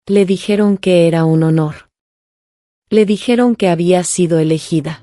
Le dijeron que era un honor. Le dijeron que había sido elegida.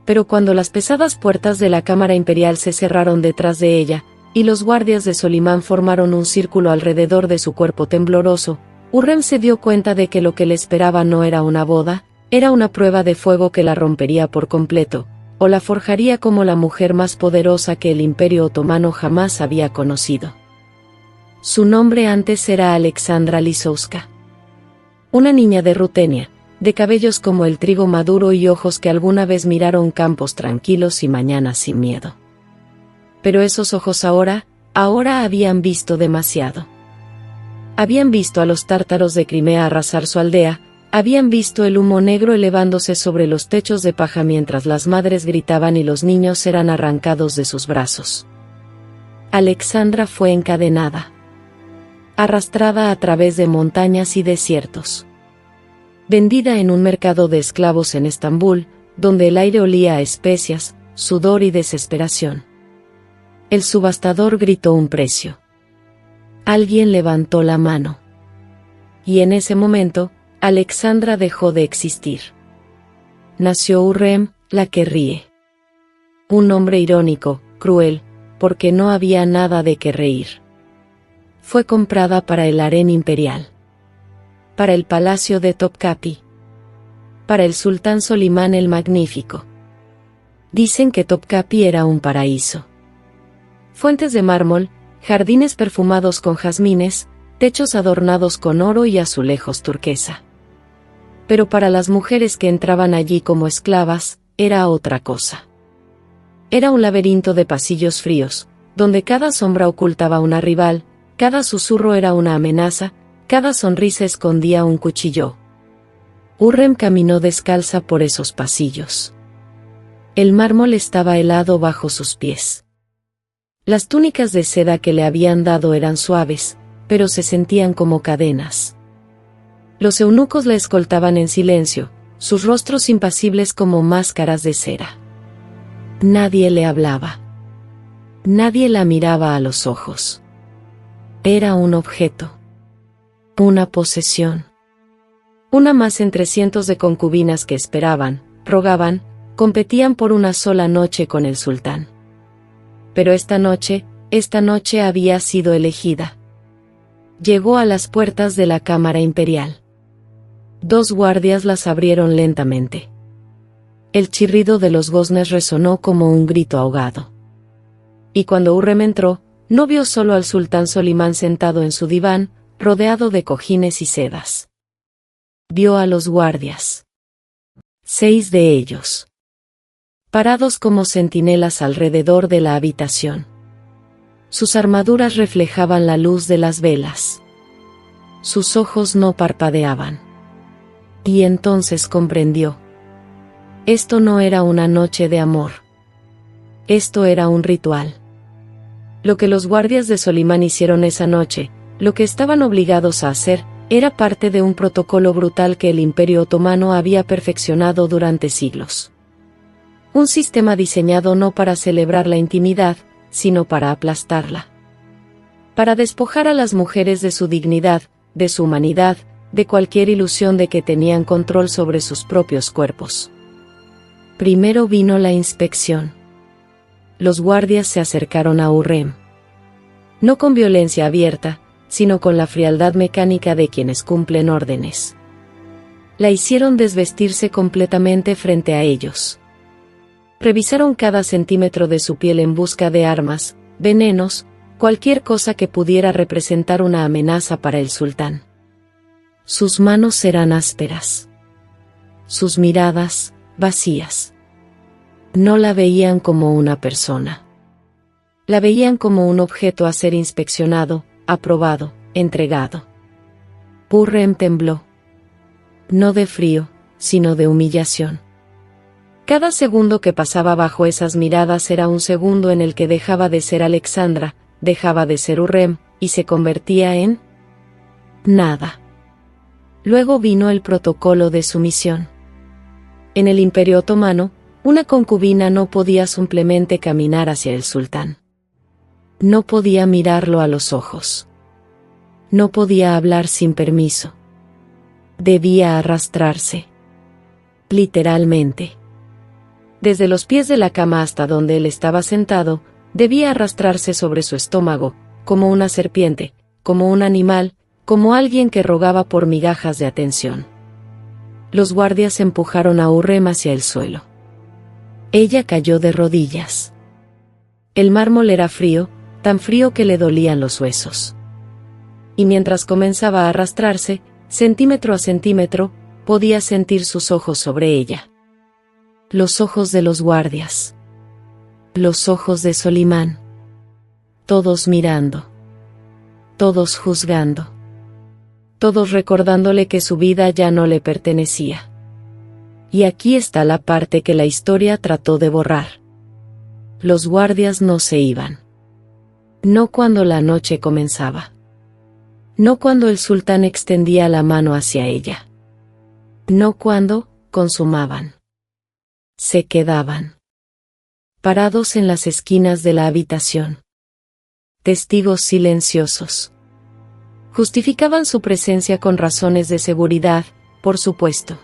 Pero cuando las pesadas puertas de la Cámara Imperial se cerraron detrás de ella, y los guardias de Solimán formaron un círculo alrededor de su cuerpo tembloroso, Hurrem se dio cuenta de que lo que le esperaba no era una boda, era una prueba de fuego que la rompería por completo, o la forjaría como la mujer más poderosa que el Imperio Otomano jamás había conocido. Su nombre antes era Alexandra Lisowska. Una niña de Rutenia, de cabellos como el trigo maduro y ojos que alguna vez miraron campos tranquilos y mañanas sin miedo. Pero esos ojos ahora habían visto demasiado. Habían visto a los tártaros de Crimea arrasar su aldea, habían visto el humo negro elevándose sobre los techos de paja mientras las madres gritaban y los niños eran arrancados de sus brazos. Alexandra fue encadenada, arrastrada a través de montañas y desiertos. Vendida en un mercado de esclavos en Estambul, donde el aire olía a especias, sudor y desesperación. El subastador gritó un precio. Alguien levantó la mano. Y en ese momento, Alexandra dejó de existir. Nació Hurrem, la que ríe. Un hombre irónico, cruel, porque no había nada de qué reír. Fue comprada para el harén imperial. Para el palacio de Topkapi. Para el sultán Solimán el Magnífico. Dicen que Topkapi era un paraíso. Fuentes de mármol, jardines perfumados con jazmines, techos adornados con oro y azulejos turquesa. Pero para las mujeres que entraban allí como esclavas, era otra cosa. Era un laberinto de pasillos fríos, donde cada sombra ocultaba una rival, cada susurro era una amenaza, cada sonrisa escondía un cuchillo. Hurrem caminó descalza por esos pasillos. El mármol estaba helado bajo sus pies. Las túnicas de seda que le habían dado eran suaves, pero se sentían como cadenas. Los eunucos la escoltaban en silencio, sus rostros impasibles como máscaras de cera. Nadie le hablaba. Nadie la miraba a los ojos. Era un objeto. Una posesión. Una más entre cientos de concubinas que esperaban, rogaban, competían por una sola noche con el sultán. Pero esta noche había sido elegida. Llegó a las puertas de la Cámara Imperial. 2 guardias las abrieron lentamente. El chirrido de los goznes resonó como un grito ahogado. Y cuando Hurrem entró, no vio solo al sultán Solimán sentado en su diván, rodeado de cojines y sedas. Vio a los guardias. 6 de ellos. Parados como centinelas alrededor de la habitación. Sus armaduras reflejaban la luz de las velas. Sus ojos no parpadeaban. Y entonces comprendió. Esto no era una noche de amor. Esto era un ritual. Lo que los guardias de Solimán hicieron esa noche, lo que estaban obligados a hacer, era parte de un protocolo brutal que el Imperio Otomano había perfeccionado durante siglos. Un sistema diseñado no para celebrar la intimidad, sino para aplastarla. Para despojar a las mujeres de su dignidad, de su humanidad, de cualquier ilusión de que tenían control sobre sus propios cuerpos. Primero vino la inspección. Los guardias se acercaron a Hurrem. No con violencia abierta, sino con la frialdad mecánica de quienes cumplen órdenes. La hicieron desvestirse completamente frente a ellos. Revisaron cada centímetro de su piel en busca de armas, venenos, cualquier cosa que pudiera representar una amenaza para el sultán. Sus manos eran ásperas. Sus miradas, vacías. No la veían como una persona. La veían como un objeto a ser inspeccionado, aprobado, entregado. Hurrem tembló. No de frío, sino de humillación. Cada segundo que pasaba bajo esas miradas era un segundo en el que dejaba de ser Alexandra, dejaba de ser Hurrem, y se convertía en nada. Luego vino el protocolo de sumisión. En el Imperio Otomano, una concubina no podía simplemente caminar hacia el sultán. No podía mirarlo a los ojos. No podía hablar sin permiso. Debía arrastrarse. Literalmente. Desde los pies de la cama hasta donde él estaba sentado, debía arrastrarse sobre su estómago, como una serpiente, como un animal, como alguien que rogaba por migajas de atención. Los guardias empujaron a Hurrem hacia el suelo. Ella cayó de rodillas. El mármol era frío, tan frío que le dolían los huesos. Y mientras comenzaba a arrastrarse, centímetro a centímetro, podía sentir sus ojos sobre ella. Los ojos de los guardias. Los ojos de Solimán. Todos mirando. Todos juzgando. Todos recordándole que su vida ya no le pertenecía. Y aquí está la parte que la historia trató de borrar. Los guardias no se iban. No cuando la noche comenzaba. No cuando el sultán extendía la mano hacia ella. No cuando consumaban. Se quedaban. Parados en las esquinas de la habitación. Testigos silenciosos. Justificaban su presencia con razones de seguridad, por supuesto.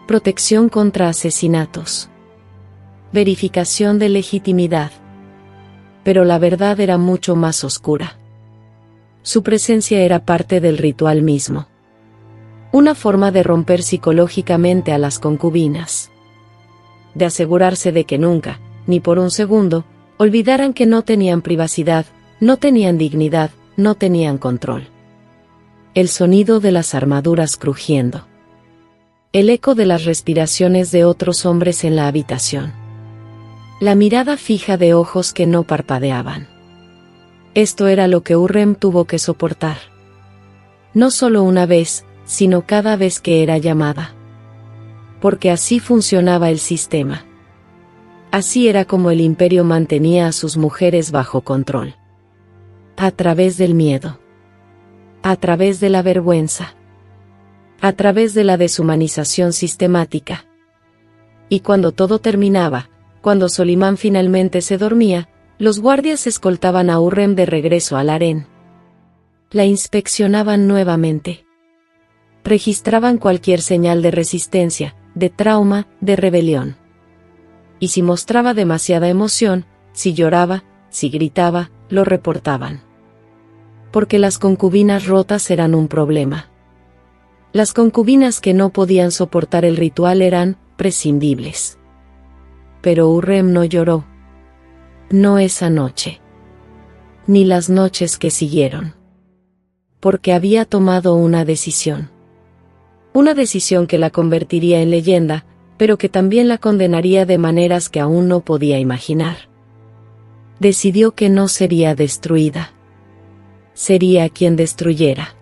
Protección contra asesinatos. Verificación de legitimidad. Pero la verdad era mucho más oscura. Su presencia era parte del ritual mismo. Una forma de romper psicológicamente a las concubinas. De asegurarse de que nunca, ni por un segundo, olvidaran que no tenían privacidad, no tenían dignidad, no tenían control. El sonido de las armaduras crujiendo. El eco de las respiraciones de otros hombres en la habitación. La mirada fija de ojos que no parpadeaban. Esto era lo que Hurrem tuvo que soportar. No solo una vez, sino cada vez que era llamada. Porque así funcionaba el sistema. Así era como el imperio mantenía a sus mujeres bajo control. A través del miedo. A través de la vergüenza. A través de la deshumanización sistemática. Y cuando todo terminaba, cuando Solimán finalmente se dormía, los guardias escoltaban a Hurrem de regreso al harén. La inspeccionaban nuevamente. Registraban cualquier señal de resistencia, de trauma, de rebelión. Y si mostraba demasiada emoción, si lloraba, si gritaba, lo reportaban. Porque las concubinas rotas eran un problema. Las concubinas que no podían soportar el ritual eran prescindibles. Pero Hurrem no lloró. No esa noche. Ni las noches que siguieron. Porque había tomado una decisión. Una decisión que la convertiría en leyenda, pero que también la condenaría de maneras que aún no podía imaginar. Decidió que no sería destruida. Sería quien destruyera.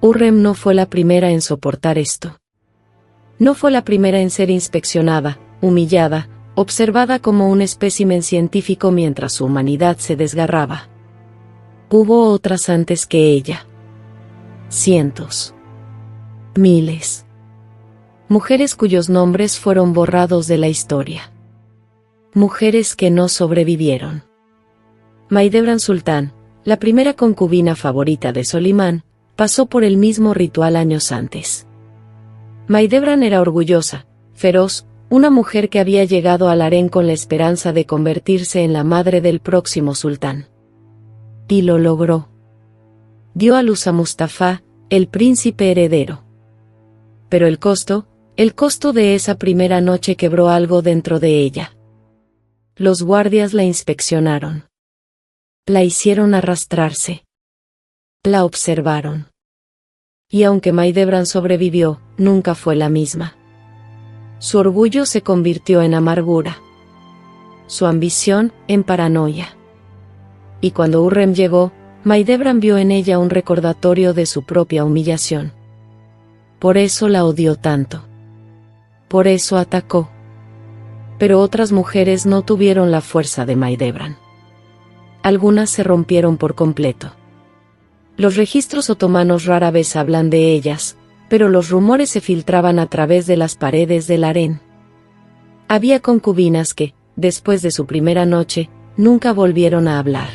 Hurrem no fue la primera en soportar esto. No fue la primera en ser inspeccionada, humillada, observada como un espécimen científico mientras su humanidad se desgarraba. Hubo otras antes que ella. Cientos. Miles. Mujeres cuyos nombres fueron borrados de la historia. Mujeres que no sobrevivieron. Mahidevran Sultán, la primera concubina favorita de Solimán, pasó por el mismo ritual años antes. Mahidevran era orgullosa, feroz, una mujer que había llegado al harén con la esperanza de convertirse en la madre del próximo sultán. Y lo logró. Dio a luz a Mustafa, el príncipe heredero. Pero el costo de esa primera noche quebró algo dentro de ella. Los guardias la inspeccionaron. La hicieron arrastrarse. La observaron. Y aunque Mahidevran sobrevivió, nunca fue la misma. Su orgullo se convirtió en amargura. Su ambición, en paranoia. Y cuando Hurrem llegó, Mahidevran vio en ella un recordatorio de su propia humillación. Por eso la odió tanto. Por eso atacó. Pero otras mujeres no tuvieron la fuerza de Mahidevran. Algunas se rompieron por completo. Los registros otomanos rara vez hablan de ellas, pero los rumores se filtraban a través de las paredes del harén. Había concubinas que, después de su primera noche, nunca volvieron a hablar.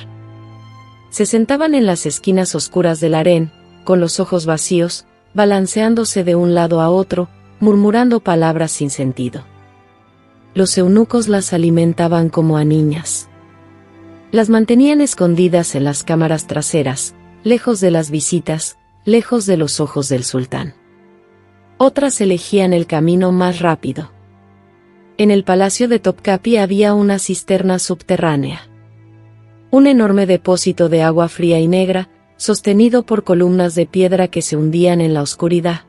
se sentaban en las esquinas oscuras del harén, con los ojos vacíos, balanceándose de un lado a otro, murmurando palabras sin sentido. Los eunucos las alimentaban como a niñas. Las mantenían escondidas en las cámaras traseras, lejos de las visitas, lejos de los ojos del sultán. Otras elegían el camino más rápido. En el palacio de Topkapi había una cisterna subterránea. Un enorme depósito de agua fría y negra, sostenido por columnas de piedra que se hundían en la oscuridad.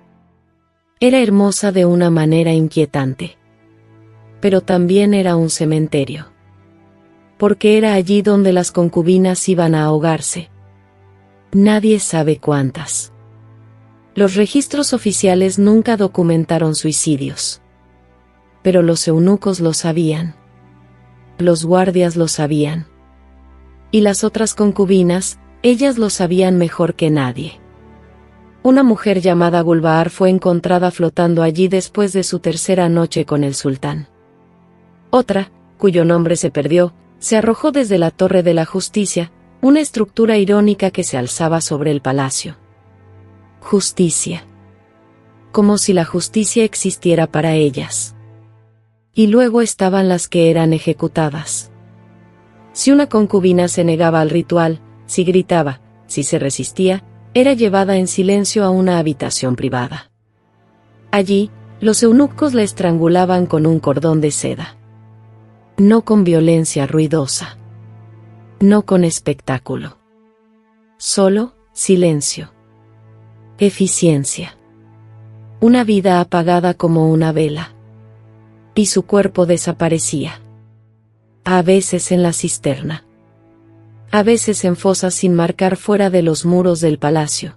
Era hermosa de una manera inquietante. Pero también era un cementerio. Porque era allí donde las concubinas iban a ahogarse. Nadie sabe cuántas. Los registros oficiales nunca documentaron suicidios. Pero los eunucos lo sabían. Los guardias lo sabían. Y las otras concubinas, ellas lo sabían mejor que nadie. Una mujer llamada Gulbahar fue encontrada flotando allí después de su tercera noche con el sultán. Otra, cuyo nombre se perdió, se arrojó desde la Torre de la Justicia, una estructura irónica que se alzaba sobre el palacio. Justicia. Como si la justicia existiera para ellas. Y luego estaban las que eran ejecutadas. Si una concubina se negaba al ritual, si gritaba, si se resistía, era llevada en silencio a una habitación privada. Allí, los eunucos la estrangulaban con un cordón de seda. No con violencia ruidosa. No con espectáculo. Solo silencio. Eficiencia. Una vida apagada como una vela. Y su cuerpo desaparecía. A veces en la cisterna. A veces en fosas sin marcar fuera de los muros del palacio.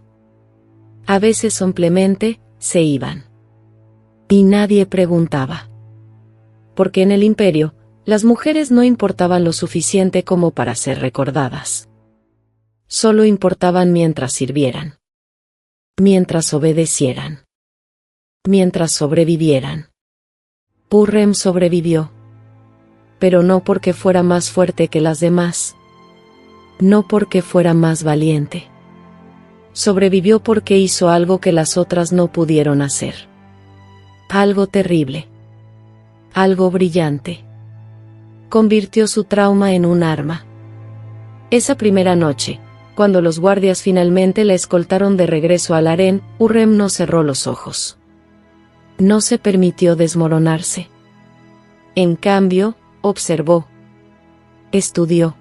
A veces simplemente se iban. Y nadie preguntaba. Porque en el imperio, las mujeres no importaban lo suficiente como para ser recordadas. Solo importaban mientras sirvieran. Mientras obedecieran. Mientras sobrevivieran. Hurrem sobrevivió. Pero no porque fuera más fuerte que las demás. No porque fuera más valiente. Sobrevivió porque hizo algo que las otras no pudieron hacer. Algo terrible. Algo brillante. Convirtió su trauma en un arma. Esa primera noche, cuando los guardias finalmente la escoltaron de regreso al harén, Hurrem no cerró los ojos. No se permitió desmoronarse. En cambio, observó. Estudió.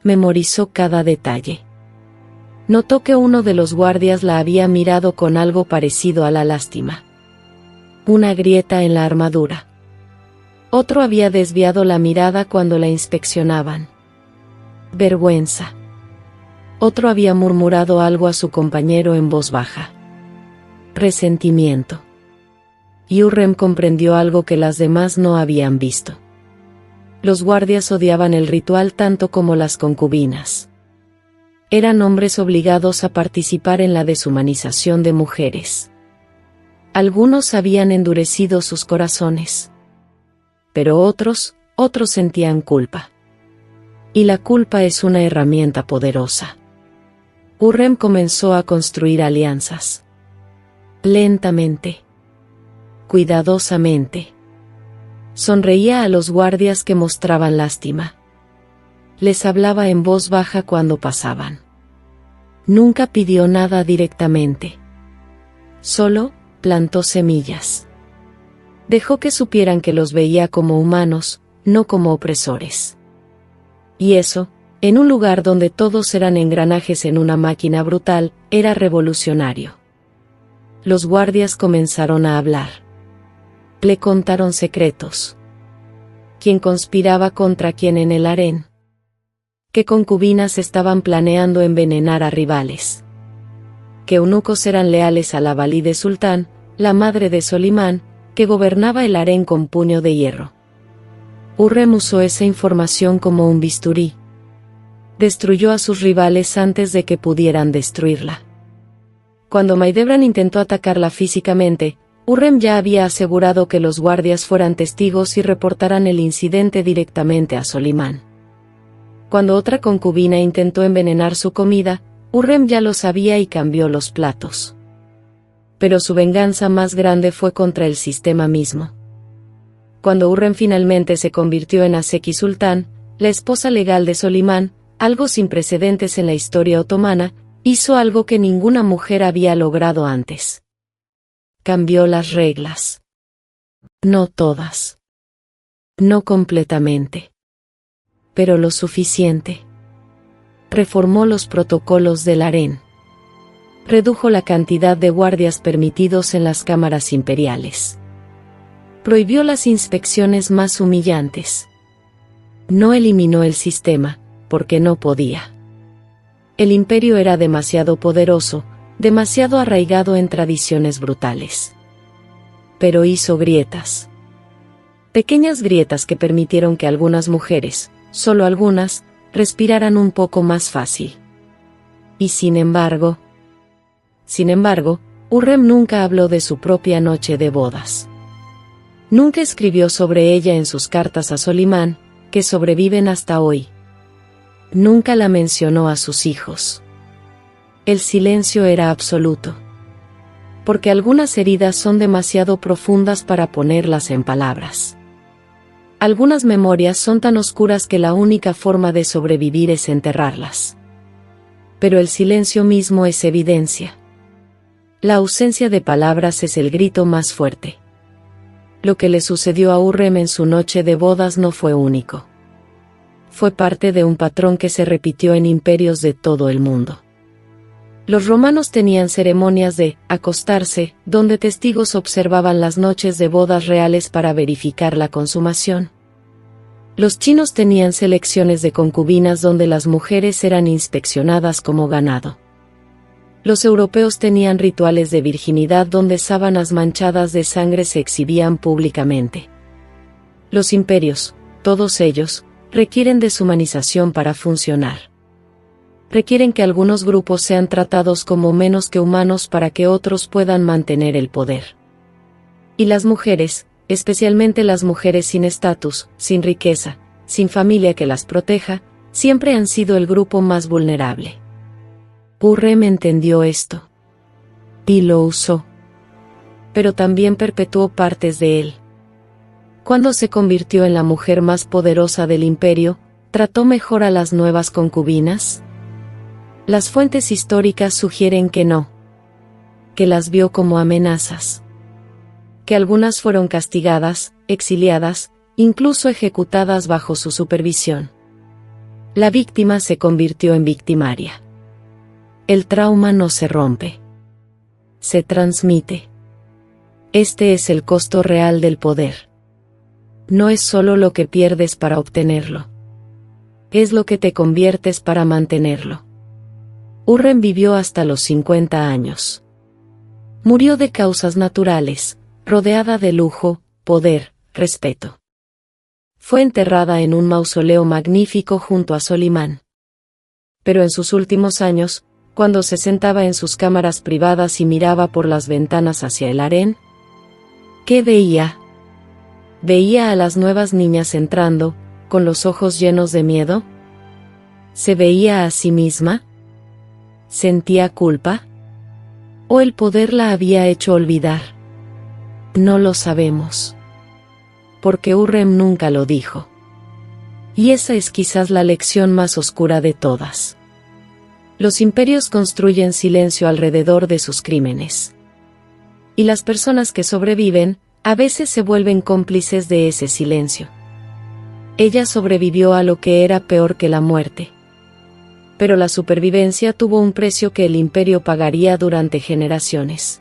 Memorizó cada detalle. Notó que uno de los guardias la había mirado con algo parecido a la lástima. Una grieta en la armadura. Otro había desviado la mirada cuando la inspeccionaban. Vergüenza. Otro había murmurado algo a su compañero en voz baja. Resentimiento. Y Hurrem comprendió algo que las demás no habían visto. Los guardias odiaban el ritual tanto como las concubinas. Eran hombres obligados a participar en la deshumanización de mujeres. Algunos habían endurecido sus corazones. Pero otros sentían culpa. Y la culpa es una herramienta poderosa. Hurrem comenzó a construir alianzas. Lentamente. Cuidadosamente. Sonreía a los guardias que mostraban lástima. Les hablaba en voz baja cuando pasaban. Nunca pidió nada directamente. Solo plantó semillas. Dejó que supieran que los veía como humanos, no como opresores. Y eso, en un lugar donde todos eran engranajes en una máquina brutal, era revolucionario. Los guardias comenzaron a hablar. Le contaron secretos. ¿Quién conspiraba contra quién en el harén? ¿Qué concubinas estaban planeando envenenar a rivales? ¿Qué eunucos eran leales a la valide sultán, la madre de Solimán, que gobernaba el harén con puño de hierro? Hurrem usó esa información como un bisturí. Destruyó a sus rivales antes de que pudieran destruirla. Cuando Maidebran intentó atacarla físicamente, Hurrem ya había asegurado que los guardias fueran testigos y reportaran el incidente directamente a Solimán. Cuando otra concubina intentó envenenar su comida, Hurrem ya lo sabía y cambió los platos. Pero su venganza más grande fue contra el sistema mismo. Cuando Hurrem finalmente se convirtió en Aseki Sultán, la esposa legal de Solimán, algo sin precedentes en la historia otomana, hizo algo que ninguna mujer había logrado antes. Cambió las reglas. No todas. No completamente. Pero lo suficiente. Reformó los protocolos del harén. Redujo la cantidad de guardias permitidos en las cámaras imperiales. Prohibió las inspecciones más humillantes. No eliminó el sistema, porque no podía. El imperio era demasiado poderoso, demasiado arraigado en tradiciones brutales. Pero hizo grietas. Pequeñas grietas que permitieron que algunas mujeres, solo algunas, respiraran un poco más fácil. Y sin embargo, Hurrem nunca habló de su propia noche de bodas. Nunca escribió sobre ella en sus cartas a Solimán, que sobreviven hasta hoy. Nunca la mencionó a sus hijos. El silencio era absoluto. Porque algunas heridas son demasiado profundas para ponerlas en palabras. Algunas memorias son tan oscuras que la única forma de sobrevivir es enterrarlas. Pero el silencio mismo es evidencia. La ausencia de palabras es el grito más fuerte. Lo que le sucedió a Hurrem en su noche de bodas no fue único. Fue parte de un patrón que se repitió en imperios de todo el mundo. Los romanos tenían ceremonias de acostarse, donde testigos observaban las noches de bodas reales para verificar la consumación. Los chinos tenían selecciones de concubinas donde las mujeres eran inspeccionadas como ganado. Los europeos tenían rituales de virginidad donde sábanas manchadas de sangre se exhibían públicamente. Los imperios, todos ellos, requieren deshumanización para funcionar. Requieren que algunos grupos sean tratados como menos que humanos para que otros puedan mantener el poder. Y las mujeres, especialmente las mujeres sin estatus, sin riqueza, sin familia que las proteja, siempre han sido el grupo más vulnerable. Hurrem entendió esto. Y lo usó. Pero también perpetuó partes de él. Cuando se convirtió en la mujer más poderosa del imperio, ¿trató mejor a las nuevas concubinas? Las fuentes históricas sugieren que no. Que las vio como amenazas. Que algunas fueron castigadas, exiliadas, incluso ejecutadas bajo su supervisión. La víctima se convirtió en victimaria. El trauma no se rompe. Se transmite. Este es el costo real del poder. No es solo lo que pierdes para obtenerlo. Es lo que te conviertes para mantenerlo. Hurrem vivió hasta los 50 años. Murió de causas naturales, rodeada de lujo, poder, respeto. Fue enterrada en un mausoleo magnífico junto a Solimán. Pero en sus últimos años, cuando se sentaba en sus cámaras privadas y miraba por las ventanas hacia el harén, ¿qué veía? ¿Veía a las nuevas niñas entrando, con los ojos llenos de miedo? ¿Se veía a sí misma? ¿Sentía culpa? ¿O el poder la había hecho olvidar? No lo sabemos. Porque Hurrem nunca lo dijo. Y esa es quizás la lección más oscura de todas. Los imperios construyen silencio alrededor de sus crímenes. Y las personas que sobreviven, a veces se vuelven cómplices de ese silencio. Ella sobrevivió a lo que era peor que la muerte. Pero la supervivencia tuvo un precio que el imperio pagaría durante generaciones.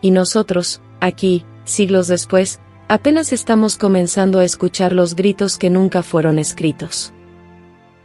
Y nosotros, aquí, siglos después, apenas estamos comenzando a escuchar los gritos que nunca fueron escritos.